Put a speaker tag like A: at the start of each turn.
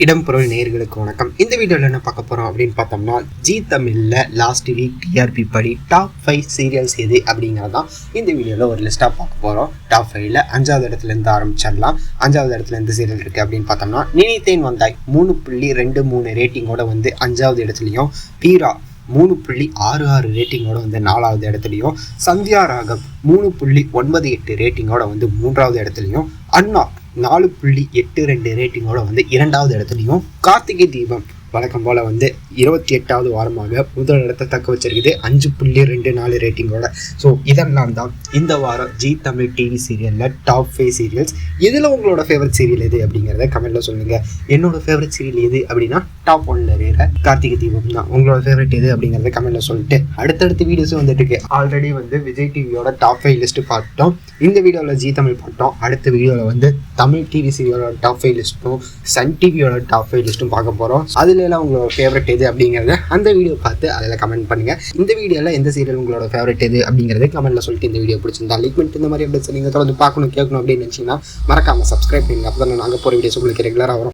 A: இடம்பொருள் நேயர்களுக்கு வணக்கம். இந்த வீடியோவில் என்ன பார்க்க போகிறோம் அப்படின்னு பார்த்தோம்னா, ஜி தமிழில் லாஸ்ட் வீக் டிஆர்பி படி டாப் 5 சீரியல்ஸ் எது அப்படிங்கிறதான் இந்த வீடியோவில் ஒரு லிஸ்ட்டாக பார்க்க போகிறோம். டாப் 5ல் 5வது இடத்துலேருந்து ஆரம்பிச்சிடலாம். 5வது இடத்துல எந்த சீரியல் இருக்குது அப்படின்னு பார்த்தோம்னா, நினைத்தேன் வந்தாய் 3.23 ரேட்டிங்கோட வந்து 5வது இடத்துலையும், பீரா 3.66 ரேட்டிங்கோட வந்து 4வது இடத்துலையும், சந்தியா ராகம் 3.98 ரேட்டிங்கோட வந்து 3வது இடத்துலையும், அண்ணா 4.82 ரேட்டிங்கோட வந்து 2வது இடத்துலையும், கார்த்திகை தீபம் வழக்கம் போல் வந்து 28வது வாரமாக முதல் இடத்தை தக்க வச்சிருக்குது 5.24 ரேட்டிங்கோட. ஸோ இதெல்லாம் தான் இந்த வாரம் ஜி தமிழ் டிவி சீரியலில் டாப் 5 சீரியல்ஸ். இதில் உங்களோட ஃபேவரட் சீரியல் எது அப்படிங்கிறத கமெண்ட்டில் சொல்லுங்கள். என்னோட ஃபேவரட் சீரியல் எது அப்படின்னா டாப் 1ல் இருக்கிற கார்த்திகை தீபம் தான். உங்களோட ஃபேவரட் எது அப்படிங்கிறத கமெண்ட்டில் சொல்லிட்டு அடுத்தடுத்த வீடியோஸும் வந்துட்டு இருக்கு. ஆல்ரெடி வந்து விஜய் டிவியோட டாப் 5 லிஸ்ட்டு பார்த்தோம். இந்த வீடியோவில் ஜி தமிழ் பார்த்தோம். அடுத்த வீடியோவில் வந்து தமிழ் டிவி சீரியலோட டாப் 5 லிஸ்ட்டும் சன் டிவியோட டாப் 5 லிஸ்ட்டும் பார்க்க போகிறோம். அதில் எல்லாம் உங்களோட ஃபேவரட் எது அப்படிங்கிறத அந்த வீடியோ பார்த்து அதில் கமெண்ட் பண்ணுங்கள். இந்த வீடியோவில் எந்த சீரியல் உங்களோட ஃபேவரட் எது அப்படிங்கிறத கமெண்ட்டில் சொல்லிட்டு இந்த வீடியோ பிடிச்சிருந்தா லைக் பண்ணிட்டு இந்த மாதிரி அப்டேட்ஸ் நீங்கள் தொடர்ந்து பார்க்கணும் கேட்கணும் அப்படின்னு நினச்சிங்கன்னா மறக்காமல் சப்ஸ்கிரைப் பண்ணுங்கள். அப்போ தான் நாங்கள் போகிற வீடியோஸ் உங்களுக்கு ரெகுலராக வரும்.